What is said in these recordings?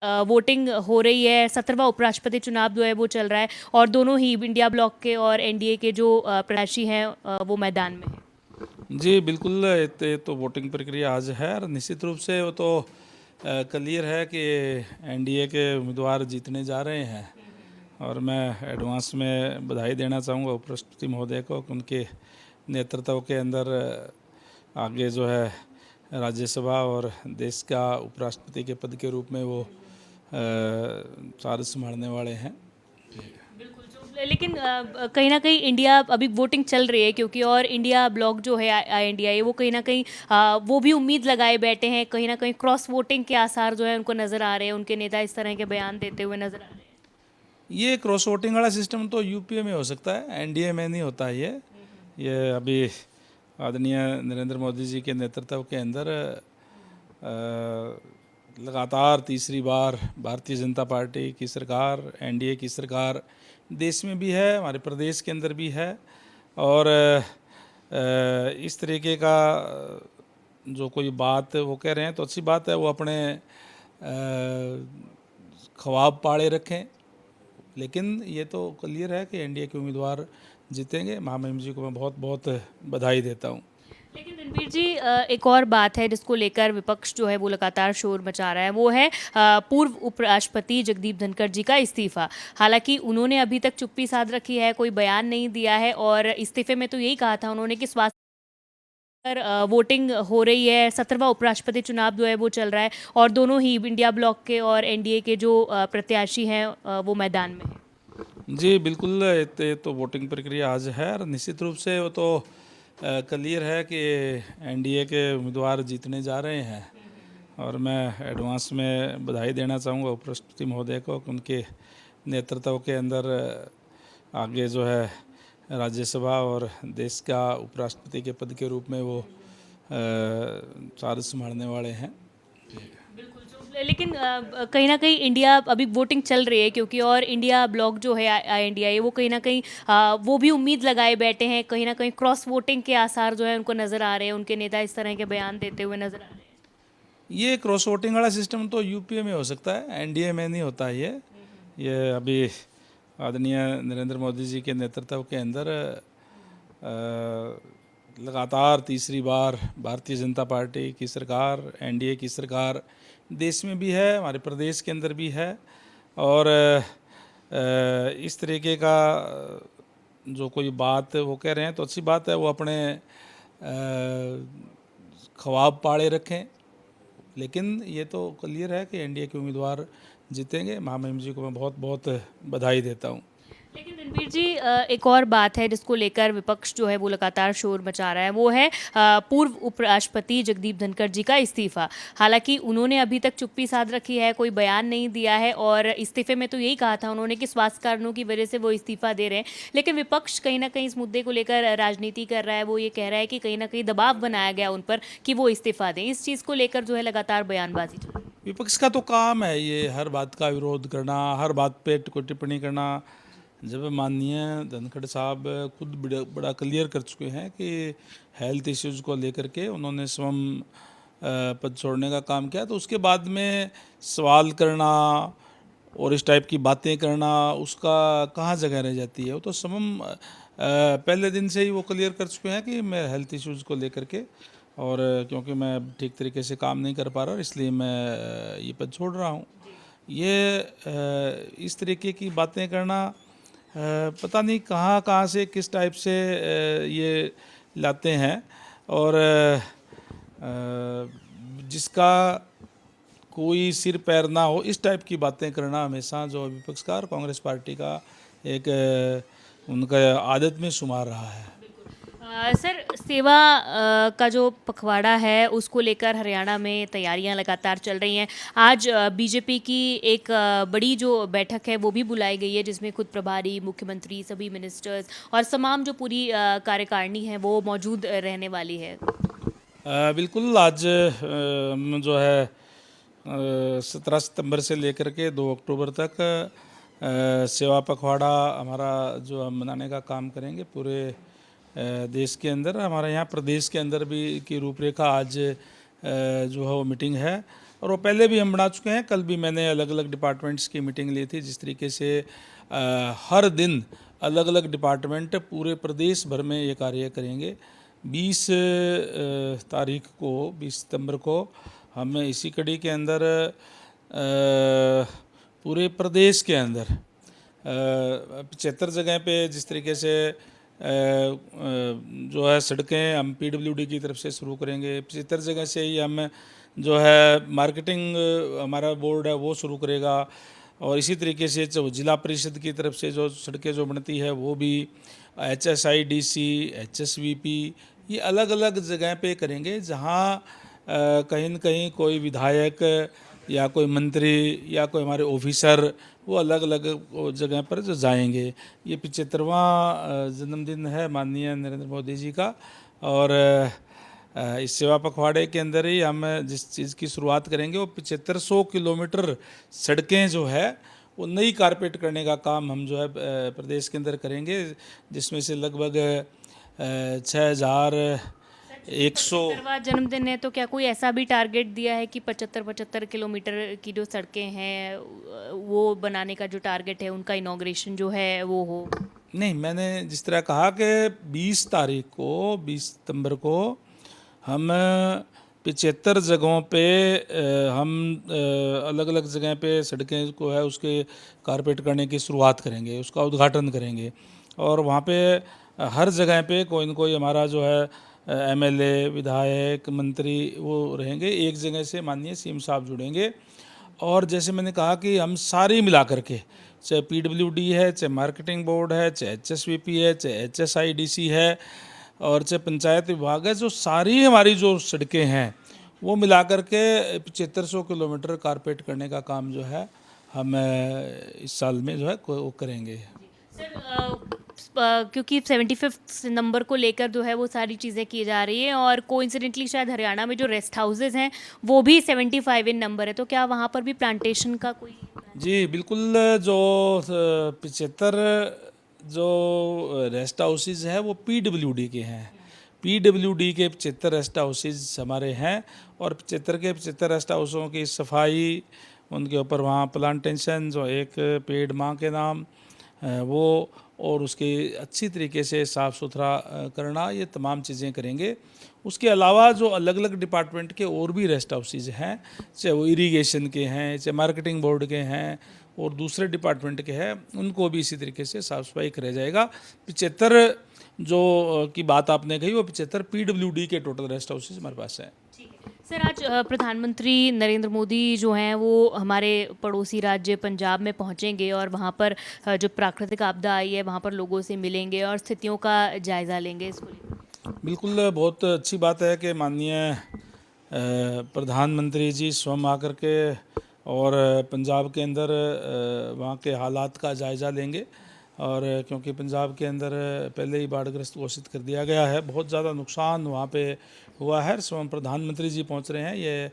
Voting हो रही है। 17वां उपराष्ट्रपति चुनाव जो है वो चल रहा है और दोनों ही इंडिया ब्लॉक के और एनडीए के जो प्रत्याशी हैं वो मैदान में हैं। जी बिल्कुल, ये तो वोटिंग प्रक्रिया आज है और निश्चित रूप से वो तो क्लियर है कि एनडीए के उम्मीदवार जीतने जा रहे हैं। और मैं एडवांस में बधाई देना चाहूँगा उपराष्ट्रपति महोदय को कि उनके नेतृत्व के अंदर आगे जो है राज्यसभा और देश का उपराष्ट्रपति के पद के रूप में वो कार्य संभालने वाले हैं। बिल्कुल लेकिन कहीं ना कहीं इंडिया अभी वोटिंग चल रही है क्योंकि और इंडिया ब्लॉक जो है INDI वो कहीं ना कहीं वो भी उम्मीद लगाए बैठे हैं। कहीं ना कहीं क्रॉस वोटिंग के आसार जो है उनको नजर आ रहे हैं। उनके नेता इस तरह के बयान देते हुए नजर आ रहे हैं। ये क्रॉस वोटिंग वाला सिस्टम तो यूपीए में हो सकता है, एनडीए में नहीं होता है। ये अभी आदरणीय नरेंद्र मोदी जी के नेतृत्व के अंदर लगातार तीसरी बार भारतीय जनता पार्टी की सरकार, एनडीए की सरकार देश में भी है, हमारे प्रदेश के अंदर भी है। और इस तरीके का जो कोई बात वो कह रहे हैं तो अच्छी बात है, वो अपने ख्वाब पाड़े रखें। लेकिन ये तो क्लियर है कि एनडीए के उम्मीदवार जीतेंगे। महामहिम जी को मैं बहुत बहुत बधाई देता हूँ। लेकिन रणवीर जी एक और बात है जिसको लेकर विपक्ष जो है वो लगातार शोर मचा रहा है। वो है पूर्व उपराष्ट्रपति जगदीप धनखड़ जी का इस्तीफा। हालांकि उन्होंने अभी तक चुप्पी साध रखी है, कोई बयान नहीं दिया है और इस्तीफे में तो यही कहा था उन्होंने कि स्वास्थ्य पर वोटिंग हो रही है। 17वां उपराष्ट्रपति चुनाव जो है वो चल रहा है और दोनों ही इंडिया ब्लॉक के और एनडीए के जो प्रत्याशी हैं वो मैदान में हैं। जी बिल्कुल, ये तो वोटिंग प्रक्रिया आज है और निश्चित रूप से वो तो क्लियर है कि एनडीए के उम्मीदवार जीतने जा रहे हैं। और मैं एडवांस में बधाई देना चाहूँगा उपराष्ट्रपति महोदय को कि उनके नेतृत्व के अंदर आगे जो है राज्यसभा और देश का उपराष्ट्रपति के पद के रूप में वो कार्य संभालने वाले हैं। लेकिन कहीं ना कहीं इंडिया अभी वोटिंग चल रही है क्योंकि और इंडिया ब्लॉक जो है INDI वो कहीं ना कहीं वो भी उम्मीद लगाए बैठे हैं। कहीं ना कहीं क्रॉस वोटिंग के आसार जो है उनको नजर आ रहे हैं। उनके नेता इस तरह के बयान देते हुए नजर आ रहे हैं। ये क्रॉस वोटिंग वाला सिस्टम तो यूपीए में हो सकता है, एनडीए में नहीं होता है। ये अभी आदरणीय नरेंद्र मोदी जी के नेतृत्व के अंदर लगातार तीसरी बार भारतीय जनता पार्टी की सरकार, एनडीए की सरकार देश में भी है, हमारे प्रदेश के अंदर भी है। और इस तरीके का जो कोई बात वो कह रहे हैं तो अच्छी बात है, वो अपने ख्वाब पाड़े रखें। लेकिन ये तो क्लियर है कि एनडीए के उम्मीदवार जीतेंगे। महामहिम जी को मैं बहुत बहुत बधाई देता हूँ। लेकिन रणवीर जी एक और बात है जिसको लेकर विपक्ष जो है वो लगातार शोर मचा रहा है। वो है पूर्व उपराष्ट्रपति जगदीप धनखड़ जी का इस्तीफा। हालांकि उन्होंने अभी तक चुप्पी साध रखी है, कोई बयान नहीं दिया है और इस्तीफे में तो यही कहा था उन्होंने कि स्वास्थ्य कारणों की वजह से वो इस्तीफा दे रहे हैं। लेकिन विपक्ष कहीं ना कहीं इस मुद्दे को लेकर राजनीति कर रहा है। वो ये कह रहा है कि कहीं ना कहीं दबाव बनाया गया उन पर कि वो इस्तीफा दें। इस चीज़ को लेकर जो है लगातार बयानबाजी चल रही है। विपक्ष का तो काम है ये हर बात का विरोध करना, हर बात पे कोई टिप्पणी करना। जब माननीय धनखड़ साहब खुद बड़ा क्लियर कर चुके हैं कि हेल्थ इश्यूज को लेकर के उन्होंने स्वयं पद छोड़ने का काम किया, तो उसके बाद में सवाल करना और इस टाइप की बातें करना उसका कहाँ जगह रह जाती है। वो तो स्वयं पहले दिन से ही वो क्लियर कर चुके हैं कि मैं हेल्थ इश्यूज को लेकर के, और क्योंकि मैं ठीक तरीके से काम नहीं कर पा रहा इसलिए मैं ये पद छोड़ रहा हूँ। ये इस तरीके की बातें करना पता नहीं कहाँ कहाँ से किस टाइप से ये लाते हैं। और जिसका कोई सिर पैर ना हो इस टाइप की बातें करना हमेशा जो विपक्ष का और कांग्रेस पार्टी का एक उनका आदत में शुमार रहा है। सर सेवा का जो पखवाड़ा है उसको लेकर हरियाणा में तैयारियां लगातार चल रही हैं। आज बीजेपी की एक बड़ी जो बैठक है वो भी बुलाई गई है जिसमें खुद प्रभारी, मुख्यमंत्री, सभी मिनिस्टर्स और तमाम जो पूरी कार्यकारिणी है वो मौजूद रहने वाली है। बिल्कुल, आज जो है 17 सितंबर से लेकर के 2 अक्टूबर तक सेवा पखवाड़ा हमारा जो हम मनाने का काम करेंगे पूरे देश के अंदर। हमारे यहाँ प्रदेश के अंदर भी की रूपरेखा आज जो है वो मीटिंग है और वो पहले भी हम बना चुके हैं। कल भी मैंने अलग अलग डिपार्टमेंट्स की मीटिंग ली थी, जिस तरीके से हर दिन अलग अलग डिपार्टमेंट पूरे प्रदेश भर में ये कार्य करेंगे। 20 तारीख को, 20 सितंबर को हम इसी कड़ी के अंदर पूरे प्रदेश के अंदर 75 जगह पे जिस तरीके से जो है सड़कें हम पीडब्ल्यूडी की तरफ से शुरू करेंगे। 75 जगह से ही हम जो है मार्केटिंग हमारा बोर्ड है वो शुरू करेगा। और इसी तरीके से जो जिला परिषद की तरफ से जो सड़कें जो बनती है वो भी HSIDC, HSVP, ये अलग अलग जगह पे करेंगे, जहाँ कहीं न कहीं कोई विधायक या कोई मंत्री या कोई हमारे ऑफिसर वो अलग अलग जगह पर जो जाएंगे। ये 75वां जन्मदिन है माननीय नरेंद्र मोदी जी का, और इस सेवा पखवाड़े के अंदर ही हम जिस चीज़ की शुरुआत करेंगे वो 7500 किलोमीटर सड़कें जो है वो नई कारपेट करने का काम हम जो है प्रदेश के अंदर करेंगे, जिसमें से लगभग 6100। जन्मदिन है तो क्या कोई ऐसा भी टारगेट दिया है कि 75 किलोमीटर की जो सड़कें हैं वो बनाने का जो टारगेट है उनका इनॉग्रेशन जो है वो हो? नहीं, मैंने जिस तरह कहा कि 20 तारीख को, 20 सितंबर को हम 75 जगहों पे हम अलग अलग जगह पे सड़कें को है उसके कारपेट करने की शुरुआत करेंगे, उसका उद्घाटन करेंगे। और वहाँ पे हर जगह पे कोई न कोई हमारा जो है MLA, विधायक, मंत्री वो रहेंगे। एक जगह से माननीय CM साहब जुड़ेंगे। और जैसे मैंने कहा कि हम सारी मिला करके, चाहे PWD है, चाहे मार्केटिंग बोर्ड है, चाहे HSVP है, चाहे HSIDC है, और चाहे पंचायत विभाग है, जो सारी हमारी जो सड़कें हैं वो मिला करके 7500 किलोमीटर कारपेट करने का काम जो है हम इस साल में जो है वो करेंगे। सर, क्योंकि 75 नंबर को लेकर जो है वो सारी चीज़ें की जा रही है और कोइंसिडेंटली शायद हरियाणा में जो रेस्ट हाउसेज हैं वो भी 75 इन नंबर है, तो क्या वहाँ पर भी प्लांटेशन का कोई? जी बिल्कुल, जो 75 जो रेस्ट हाउसेज हैं वो PWD के हैं। PWD के 75 रेस्ट हाउसेज हमारे हैं, और 75 के 75 रेस्ट हाउसों की सफाई, उनके ऊपर वहाँ प्लांटेशन, जो एक पेड़ माँ के नाम वो, और उसके अच्छी तरीके से साफ़ सुथरा करना, ये तमाम चीज़ें करेंगे। उसके अलावा जो अलग अलग डिपार्टमेंट के और भी रेस्ट हाउसेज हैं, चाहे वो इरिगेशन के हैं, चाहे मार्केटिंग बोर्ड के हैं, और दूसरे डिपार्टमेंट के हैं, उनको भी इसी तरीके से साफ़ सफाई करा जाएगा। 75 जो की बात आपने कही वो 75 PWD के टोटल रेस्ट हाउसेज हमारे पास हैं। सर, आज प्रधानमंत्री नरेंद्र मोदी जो हैं वो हमारे पड़ोसी राज्य पंजाब में पहुंचेंगे और वहां पर जो प्राकृतिक आपदा आई है वहां पर लोगों से मिलेंगे और स्थितियों का जायज़ा लेंगे। इसको लेकर बिल्कुल, बहुत अच्छी बात है कि माननीय प्रधानमंत्री जी स्वयं आकर के और पंजाब के अंदर वहाँ के हालात का जायज़ा लेंगे। और क्योंकि पंजाब के अंदर पहले ही बाढ़ग्रस्त घोषित कर दिया गया है, बहुत ज़्यादा नुकसान वहाँ पे हुआ है, स्वयं प्रधानमंत्री जी पहुँच रहे हैं। ये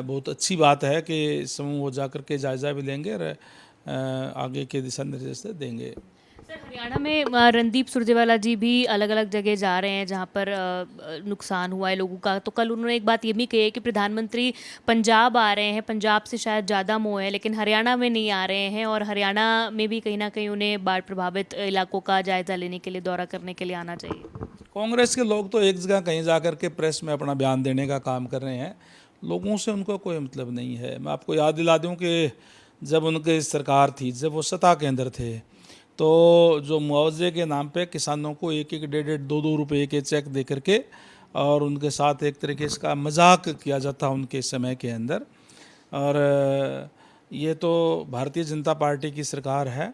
बहुत अच्छी बात है कि समूह वो जा कर के जायज़ा भी लेंगे और आगे के दिशा निर्देश देंगे। सर, हरियाणा में रणदीप सुरजेवाला जी भी अलग अलग जगह जा रहे हैं जहां पर नुकसान हुआ है लोगों का, तो कल उन्होंने एक बात ये भी कही है कि प्रधानमंत्री पंजाब आ रहे हैं, पंजाब से शायद ज़्यादा मोह है, लेकिन हरियाणा में नहीं आ रहे हैं, और हरियाणा में भी कहीं ना कहीं उन्हें बाढ़ प्रभावित इलाकों का जायज़ा लेने के लिए, दौरा करने के लिए आना चाहिए। कांग्रेस के लोग तो एक जगह कहीं जा कर के प्रेस में अपना बयान देने का काम कर रहे हैं, लोगों से उनको कोई मतलब नहीं है। मैं आपको याद दिला दूं कि जब उनकी सरकार थी, जब वो सत्ता के अंदर थे, तो जो मुआवजे के नाम पे किसानों को 1-1, 1.5, 2-2 रुपये के चेक दे करके और उनके साथ एक तरीके से का मजाक किया जाता उनके समय के अंदर। और ये तो भारतीय जनता पार्टी की सरकार है,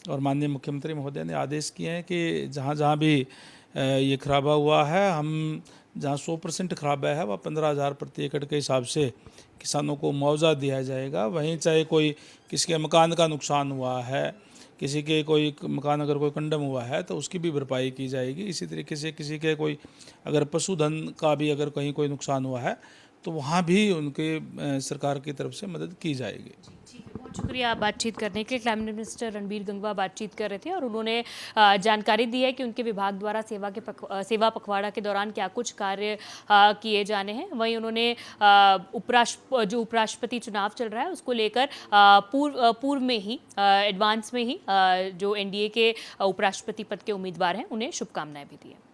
और माननीय मुख्यमंत्री महोदय ने आदेश किए हैं कि जहाँ जहाँ भी ये खराबा हुआ है, हम जहाँ 100% खराबा है वह 15,000 प्रति एकड़ के हिसाब से किसानों को मुआवजा दिया जाएगा। वहीं चाहे कोई किसी के मकान का नुकसान हुआ है, किसी के कोई मकान अगर कोई कंडम हुआ है तो उसकी भी भरपाई की जाएगी। इसी तरीके से किसी के कोई अगर पशुधन का भी अगर कहीं कोई नुकसान हुआ है तो वहाँ भी उनके सरकार की तरफ से मदद की जाएगी। बहुत शुक्रिया बातचीत करने के लिए। कैबिनेट मिनिस्टर रणबीर गंगवा बातचीत कर रहे थे और उन्होंने जानकारी दी है कि उनके विभाग द्वारा सेवा पखवाड़ा के दौरान क्या कुछ कार्य किए जाने हैं। वहीं उन्होंने जो उपराष्ट्रपति चुनाव चल रहा है उसको लेकर पूर्व में ही एडवांस में ही जो एनडीए के उपराष्ट्रपति पद के उम्मीदवार हैं उन्हें शुभकामनाएं भी दी है।